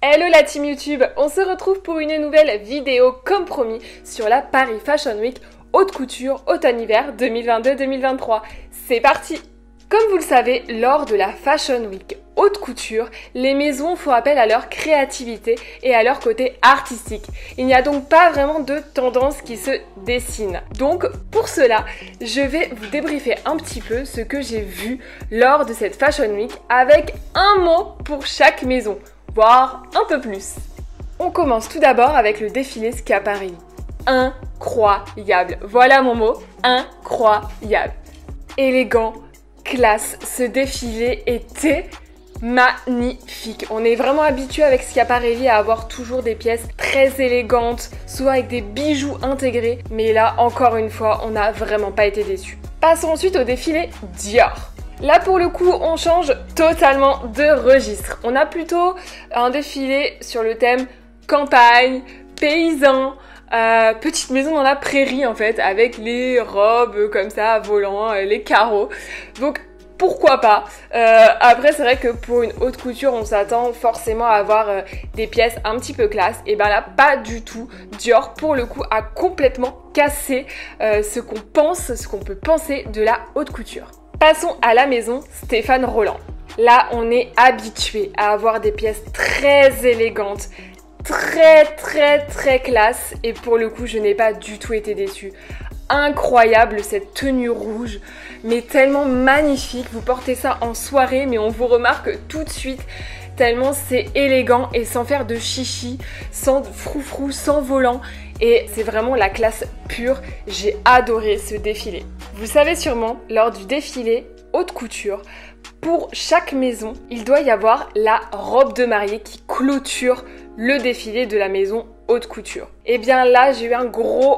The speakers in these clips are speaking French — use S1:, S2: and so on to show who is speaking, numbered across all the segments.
S1: Hello la team YouTube, on se retrouve pour une nouvelle vidéo comme promis sur la Paris Fashion Week haute couture automne-hiver 2022-2023. C'est parti! Comme vous le savez, lors de la Fashion Week haute couture, les maisons font appel à leur créativité et à leur côté artistique. Il n'y a donc pas vraiment de tendance qui se dessine. Donc pour cela, je vais vous débriefer un petit peu ce que j'ai vu lors de cette Fashion Week avec un mot pour chaque maison, voire un peu plus. On commence tout d'abord avec le défilé Schiaparelli. Incroyable, voilà mon mot, incroyable. Élégant, classe, ce défilé était magnifique. On est vraiment habitué avec Schiaparelli à avoir toujours des pièces très élégantes, souvent avec des bijoux intégrés, mais là, encore une fois, on n'a vraiment pas été déçus. Passons ensuite au défilé Dior. Là, pour le coup, on change totalement de registre. On a plutôt un défilé sur le thème campagne, paysan, petite maison dans la prairie en fait, avec les robes comme ça, volant, les carreaux. Donc pourquoi pas. Après c'est vrai que pour une haute couture on s'attend forcément à avoir des pièces un petit peu classe. Et ben là pas du tout. Dior pour le coup a complètement cassé ce qu'on peut penser de la haute couture. Passons à la maison Stéphane Roland. Là on est habitué à avoir des pièces très élégantes, très classe, et pour le coup je n'ai pas du tout été déçue. Incroyable cette tenue rouge, mais tellement magnifique. Vous portez ça en soirée mais on vous remarque tout de suite tellement c'est élégant et sans faire de chichi, sans froufrou, sans volant, et c'est vraiment la classe pure. J'ai adoré ce défilé. Vous savez sûrement, lors du défilé haute couture, pour chaque maison, il doit y avoir la robe de mariée qui clôture le défilé de la maison haute couture. Et bien là, j'ai eu un gros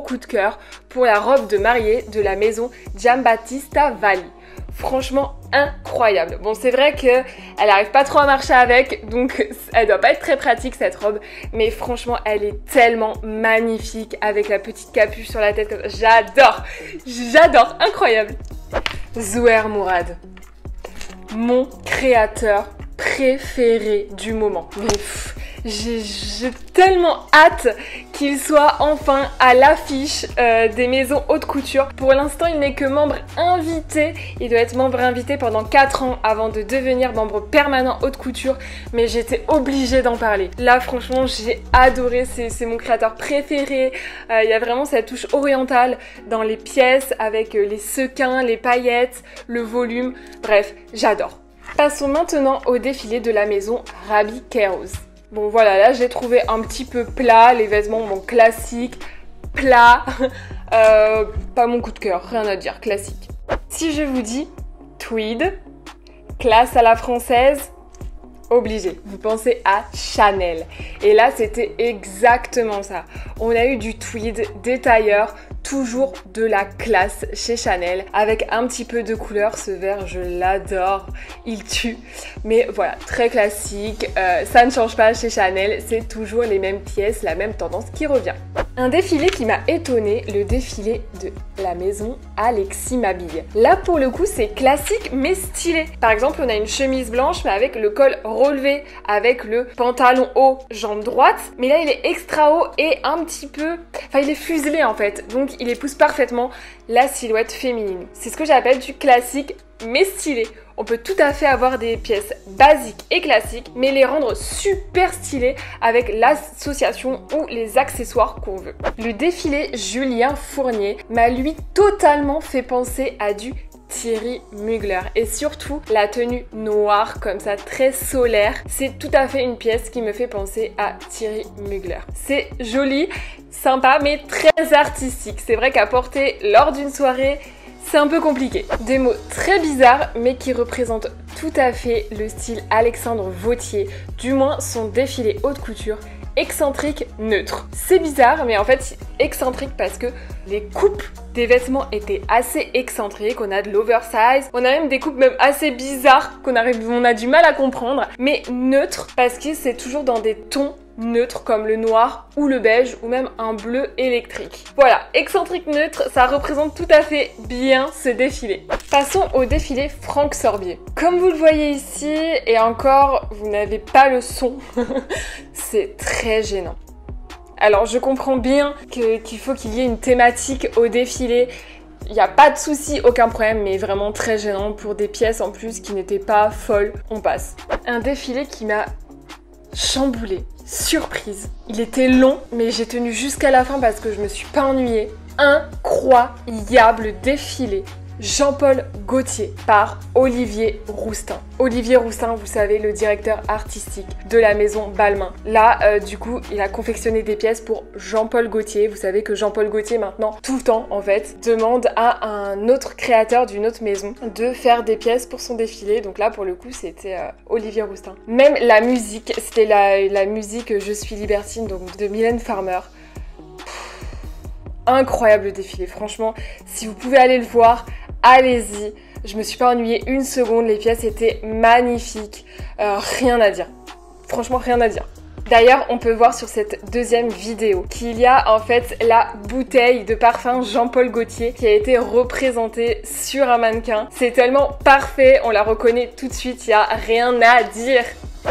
S1: coup de cœur pour la robe de mariée de la maison Giambattista Valli. Franchement incroyable. Bon, c'est vrai qu'elle n'arrive pas trop à marcher avec, donc elle doit pas être très pratique cette robe, mais franchement elle est tellement magnifique avec la petite capuche sur la tête. J'adore, incroyable. Zouhair Mourad, mon créateur préféré du moment. J'ai tellement hâte qu'il soit enfin à l'affiche des maisons haute couture. Pour l'instant, il n'est que membre invité. Il doit être membre invité pendant 4 ans avant de devenir membre permanent haute couture. Mais j'étais obligée d'en parler. Là, franchement, j'ai adoré. C'est mon créateur préféré. Il y a vraiment cette touche orientale dans les pièces avec les sequins, les paillettes, le volume. Bref, j'adore. Passons maintenant au défilé de la maison Rabbi Kairos. Bon voilà, là j'ai trouvé un petit peu plat, les vêtements bon, classiques, plat, pas mon coup de cœur, rien à dire, classique. Si je vous dis tweed, classe à la française, obligé, vous pensez à Chanel. Et là c'était exactement ça. On a eu du tweed, des tailleurs, toujours de la classe chez Chanel, avec un petit peu de couleur. Ce vert je l'adore, il tue. Mais voilà, très classique, ça ne change pas chez Chanel, c'est toujours les mêmes pièces, la même tendance qui revient. Un défilé qui m'a étonnée, le défilé de la maison Alexis Mabille. Là pour le coup c'est classique mais stylé. Par exemple on a une chemise blanche mais avec le col relevé, avec le pantalon haut, jambe droite, mais là il est extra haut et un petit peu, enfin il est fuselé en fait, donc il épouse parfaitement la silhouette féminine. C'est ce que j'appelle du classique mais stylé. On peut tout à fait avoir des pièces basiques et classiques, mais les rendre super stylées avec l'association ou les accessoires qu'on veut. Le défilé Julien Fournier m'a lui totalement fait penser à du Thierry Mugler, et surtout la tenue noire comme ça très solaire, c'est tout à fait une pièce qui me fait penser à Thierry Mugler. C'est joli, sympa mais très artistique. C'est vrai qu'à porter lors d'une soirée c'est un peu compliqué. Des mots très bizarres mais qui représentent tout à fait le style Alexandre Vauthier, du moins son défilé haute couture. Excentrique, neutre. C'est bizarre, mais en fait excentrique parce que les coupes des vêtements étaient assez excentriques. On a de l'oversize, on a même des coupes même assez bizarres on a du mal à comprendre, mais neutre parce que c'est toujours dans des tons neutres comme le noir ou le beige ou même un bleu électrique. Voilà, excentrique neutre, ça représente tout à fait bien ce défilé. Passons au défilé Franck Sorbier. Comme vous le voyez ici, et encore, vous n'avez pas le son, c'est très gênant. Alors je comprends bien qu'il faut qu'il y ait une thématique au défilé. Il n'y a pas de souci, aucun problème, mais vraiment très gênant pour des pièces en plus qui n'étaient pas folles. On passe. Un défilé qui m'a chamboulée, surprise. Il était long, mais j'ai tenu jusqu'à la fin parce que je me suis pas ennuyée. Incroyable défilé. Jean-Paul Gaultier par Olivier Rousteing. Olivier Rousteing, vous savez, le directeur artistique de la maison Balmain. Là, du coup, il a confectionné des pièces pour Jean-Paul Gaultier. Vous savez que Jean-Paul Gaultier, maintenant, tout le temps, en fait, demande à un autre créateur d'une autre maison de faire des pièces pour son défilé. Donc là, pour le coup, c'était Olivier Rousteing. Même la musique, c'était la musique Je suis libertine, donc de Mylène Farmer. Incroyable défilé, franchement, si vous pouvez aller le voir, allez-y. Je me suis pas ennuyée une seconde, les pièces étaient magnifiques, rien à dire. Franchement, rien à dire. D'ailleurs, on peut voir sur cette deuxième vidéo qu'il y a en fait la bouteille de parfum Jean-Paul Gaultier qui a été représentée sur un mannequin. C'est tellement parfait, on la reconnaît tout de suite, il n'y a rien à dire.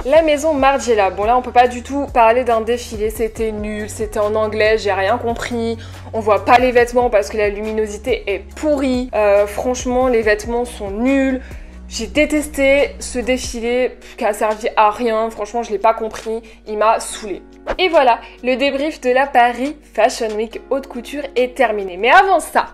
S1: La maison Margiela, bon là on peut pas du tout parler d'un défilé, c'était nul, c'était en anglais, j'ai rien compris, on voit pas les vêtements parce que la luminosité est pourrie, franchement les vêtements sont nuls, j'ai détesté ce défilé qui a servi à rien, franchement je l'ai pas compris, il m'a saoulée. Et voilà, le débrief de la Paris Fashion Week haute couture est terminé, mais avant ça,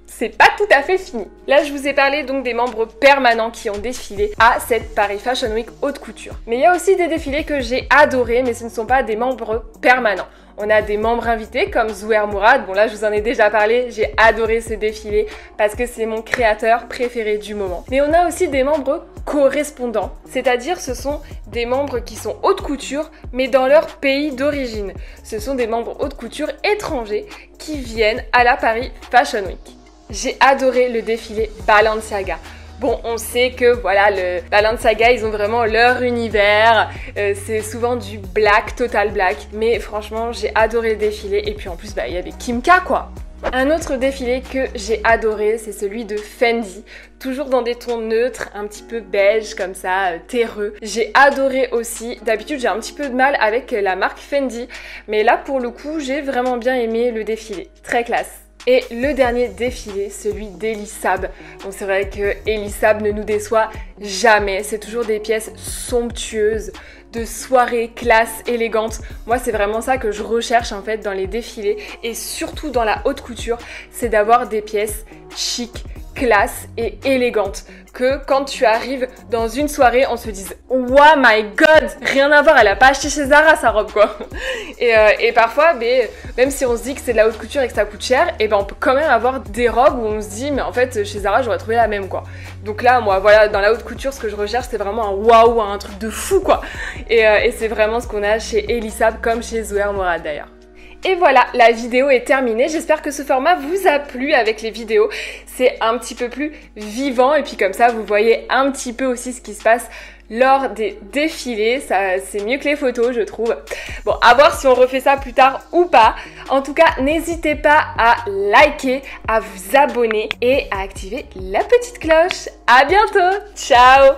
S1: c'est pas tout à fait fini. Là, je vous ai parlé donc des membres permanents qui ont défilé à cette Paris Fashion Week haute couture. Mais il y a aussi des défilés que j'ai adorés, mais ce ne sont pas des membres permanents. On a des membres invités comme Zouer Mourad. Bon là, je vous en ai déjà parlé, j'ai adoré ce défilé parce que c'est mon créateur préféré du moment. Mais on a aussi des membres correspondants, c'est-à-dire ce sont des membres qui sont haute couture, mais dans leur pays d'origine. Ce sont des membres haute couture étrangers qui viennent à la Paris Fashion Week. J'ai adoré le défilé Balenciaga. Bon, on sait que voilà, le Balenciaga, ils ont vraiment leur univers. C'est souvent du black, total black. Mais franchement, j'ai adoré le défilé. Et puis en plus, il y avait Kim K, quoi. Un autre défilé que j'ai adoré, c'est celui de Fendi. Toujours dans des tons neutres, un petit peu beige comme ça, terreux. J'ai adoré aussi. D'habitude, j'ai un petit peu de mal avec la marque Fendi. Mais là, pour le coup, j'ai vraiment bien aimé le défilé. Très classe. Et le dernier défilé, celui d'Elisab. Bon, c'est vrai que Elisab ne nous déçoit jamais. C'est toujours des pièces somptueuses, de soirée, classe, élégante. Moi, c'est vraiment ça que je recherche en fait dans les défilés et surtout dans la haute couture, c'est d'avoir des pièces chic, classe et élégante. Que quand tu arrives dans une soirée, on se dise « Oh my god !» Rien à voir, elle a pas acheté chez Zara sa robe quoi. Et parfois, même si on se dit que c'est de la haute couture et que ça coûte cher, on peut quand même avoir des robes où on se dit « Mais en fait, chez Zara, j'aurais trouvé la même quoi. » Donc là, moi, voilà, dans la haute couture, ce que je recherche, c'est vraiment un waouh, un truc de fou quoi. Et c'est vraiment ce qu'on a chez Elisab comme chez Zouer Mourad d'ailleurs. Et voilà, la vidéo est terminée. J'espère que ce format vous a plu avec les vidéos. C'est un petit peu plus vivant et puis comme ça, vous voyez un petit peu aussi ce qui se passe lors des défilés. C'est mieux que les photos, je trouve. Bon, à voir si on refait ça plus tard ou pas. En tout cas, n'hésitez pas à liker, à vous abonner et à activer la petite cloche. À bientôt. Ciao.